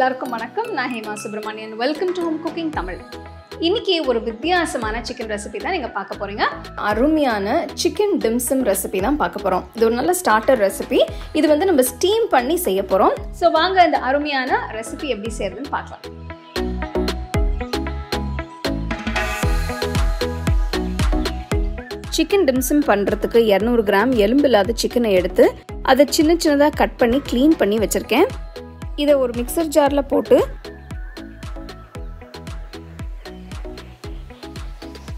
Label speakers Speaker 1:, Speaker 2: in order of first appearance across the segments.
Speaker 1: எல்லாருக்கும் வணக்கம். நான் Hema Subramanian. Welcome to home cooking Tamil. இன்னைக்கு ஒரு வித்தியாசமான சிக்கன் ரெசிபி தான் நீங்க பார்க்க போறீங்க. அருமையான சிக்கன் டிம்சம் ரெசிபி தான் பார்க்க போறோம். இது ஒரு நல்ல ஸ்டார்டர் ரெசிபி. இது வந்து நம்ம ஸ்டீம் பண்ணி செய்ய போறோம். ஸோ வாங்க இந்த அருமையான ரெசிபி எப்படி செய்யறதுன்னு பார்க்கலாம். சிக்கன் டிம்சம் பண்ணுறதுக்கு 200 கிராம் எலும்பு இல்லாத சிக்கனை எடுத்து அதை சின்ன சின்னதாக கட் பண்ணி க்ளீன் பண்ணி வச்சுருக்கேன். இதை ஒரு மிக்சர் ஜாரில் போட்டு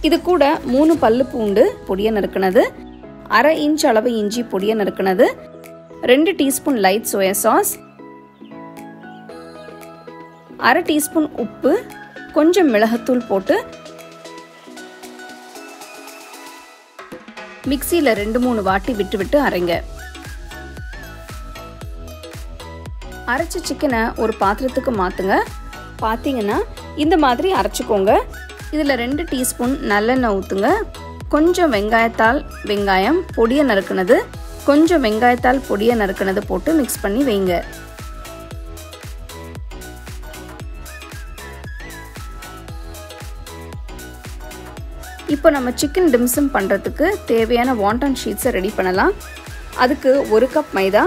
Speaker 1: இது கூட 3 பல்லு பூண்டு பொடியை நறுக்கினது, 1/2 இன்ச் அளவு இஞ்சி பொடியை நறுக்கினது, 2 teaspoon light soya sauce, 1/2 teaspoon உப்பு, கொஞ்சம் மிளகுத்தூள் போட்டு மிக்சியில் 2-3 வாட்டி விட்டு விட்டு அரைங்க. அரைச்ச சிக்கனை ஒரு பாத்திரத்துக்கு மாற்றுங்க. பார்த்தீங்கன்னா இந்த மாதிரி அரைச்சிக்கோங்க. இதில் 2 டீஸ்பூன் நல்லெண்ணெய் ஊற்றுங்க. கொஞ்சம் வெங்காயம் பொடியை நறுக்கினது, கொஞ்சம் வெங்காயத்தால் பொடியை நறுக்கினது போட்டு மிக்ஸ் பண்ணி வைங்க. இப்போ நம்ம சிக்கன் டிம்சம் பண்ணுறதுக்கு தேவையான வாண்டான் ஷீட்ஸை ரெடி பண்ணலாம். அதுக்கு 1 கப் மைதா,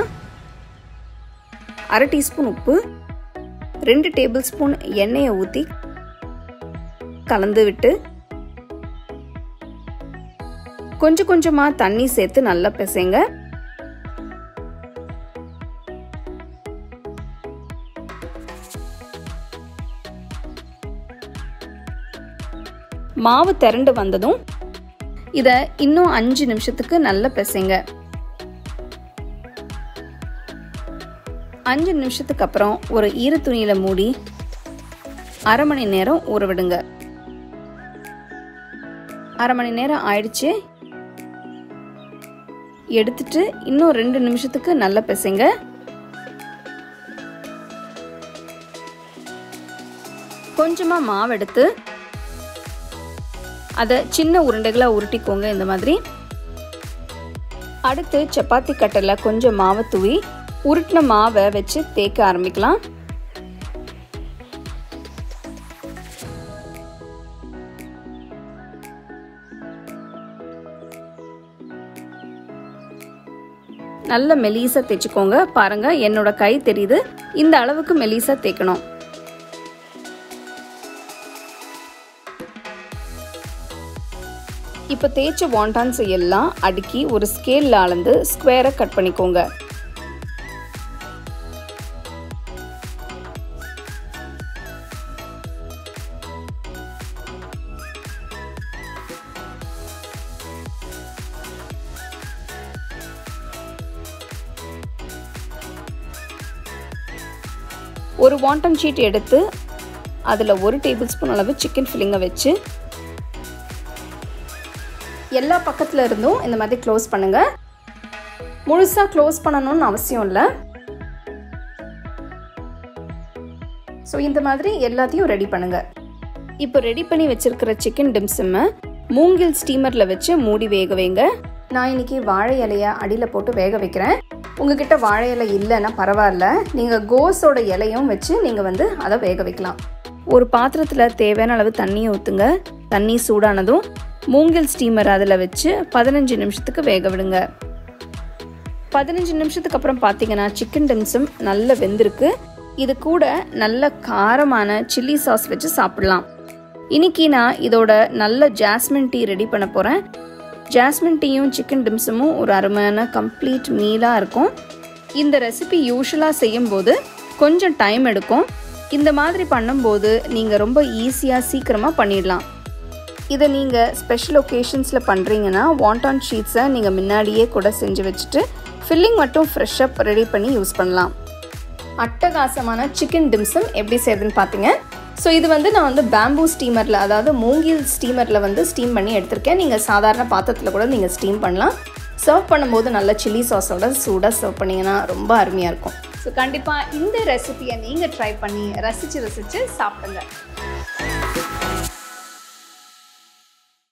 Speaker 1: 1/2 டீஸ்பூன் உப்பு, 2 டேபிள் ஸ்பூன் எண்ணெயை ஊற்றி கலந்து விட்டு கொஞ்சம் கொஞ்சமாக தண்ணி சேர்த்து நல்லா பிசைங்க. மாவு திரண்டு வந்ததும் இதை இன்னும் 5 நிமிஷத்துக்கு நல்லா பிசைங்க. 5 நிமிஷத்துக்கு அப்புறம் ஒரு ஈர துணியில மூடி 1/2 மணி நேரம் ஊற விடுங்க. 1/2 மணி நேரம் ஆயிடுச்சு. எடுத்துட்டு இன்னும் 2 நிமிஷத்துக்கு நல்லா பிசைங்க. கொஞ்சமா மாவு எடுத்து அதை சின்ன உருண்டைகளாக உருட்டிக்கோங்க. இந்த மாதிரி அடுத்து சப்பாத்தி கட்டரில் கொஞ்சம் மாவை தூவி உருட்டின மாவை வச்சு தேய்க்க ஆரம்பிக்கலாம். நல்ல மெலிசா தேய்ச்சிக்கோங்க. பாருங்க, என்னோட கை தெரியுது. இந்த அளவுக்கு மெலிசா தேய்க்கணும். இப்போ தேய்ச்ச வாண்டான்ஸ் எல்லாம் அடுக்கி ஒரு ஸ்கேலில் அளந்து ஸ்கொயரை கட் பண்ணிக்கோங்க. ஒரு வாண்டான் ஷீட் எடுத்து அதில் 1 டேபிள் ஸ்பூன் அளவு சிக்கன் ஃபில்லிங்கை வச்சு எல்லா பக்கத்தில் இருந்தும் இந்த மாதிரி க்ளோஸ் பண்ணுங்க. முழுசாக க்ளோஸ் பண்ணணும்னு அவசியம் இல்லை. ஸோ இந்த மாதிரி எல்லாத்தையும் ரெடி பண்ணுங்க. இப்போ ரெடி பண்ணி வச்சிருக்கிற சிக்கன் டிம்சம்மை மூங்கில் ஸ்டீமரில் வச்சு மூடி வேக வைங்க. நான் இன்னைக்கு வாழை இலையை அடியில் போட்டு வேக வைக்கிறேன். உங்ககிட்ட வாழை இலை இல்லைன்னா பரவாயில்ல, நீங்கள் கோஸோட இலையும் வச்சு நீங்கள் வந்து அதை வேக வைக்கலாம். ஒரு பாத்திரத்தில் தேவையான அளவு தண்ணியை ஊற்றுங்க. தண்ணி சூடானதும் மூங்கில் ஸ்டீமர் அதில் வச்சு 15 நிமிஷத்துக்கு வேக விடுங்க. 15 நிமிஷத்துக்கு அப்புறம் பார்த்தீங்கன்னா சிக்கன் டிம்சம் நல்ல வெந்திருக்கு. இது கூட நல்ல காரமான சில்லி சாஸ் வச்சு சாப்பிடலாம். இன்னைக்கு நான் இதோட நல்ல ஜாஸ்மின் டீ ரெடி பண்ண போகிறேன். ஜாஸ்மின் டீயும் சிக்கன் டிம்சமும் ஒரு அருமையான கம்ப்ளீட் மீலாக இருக்கும். இந்த ரெசிபி யூஷுவலாக செய்யும்போது கொஞ்சம் டைம் எடுக்கும். இந்த மாதிரி பண்ணும்போது நீங்கள் ரொம்ப ஈஸியாக சீக்கிரமாக பண்ணிடலாம். இதை நீங்கள் ஸ்பெஷல் ஒகேஷன்ஸில் பண்ணுறீங்கன்னா வாண்டான் ஷீட்ஸை நீங்கள் முன்னாடியே கூட செஞ்சு வச்சுட்டு ஃபில்லிங் மட்டும் ஃப்ரெஷ்ஷாக ரெடி பண்ணி யூஸ் பண்ணலாம். அட்டகாசமான சிக்கன் டிம்சம் எப்படி செய்யுதுன்னு பார்த்தீங்க. ஸோ இது வந்து நான் வந்து பேம்பூ ஸ்டீமரில், அதாவது மூங்கில் ஸ்டீமரில் வந்து ஸ்டீம் பண்ணி எடுத்திருக்கேன். நீங்கள் சாதாரண பாத்திரத்தில் கூட நீங்கள் ஸ்டீம் பண்ணலாம். சர்வ் பண்ணும்போது நல்ல சில்லி சாஸோட சூடாக சர்வ் பண்ணிங்கன்னா ரொம்ப அருமையாக இருக்கும். ஸோ கண்டிப்பாக இந்த ரெசிபியை நீங்கள் ட்ரை பண்ணி ரசித்து சாப்பிடுங்க.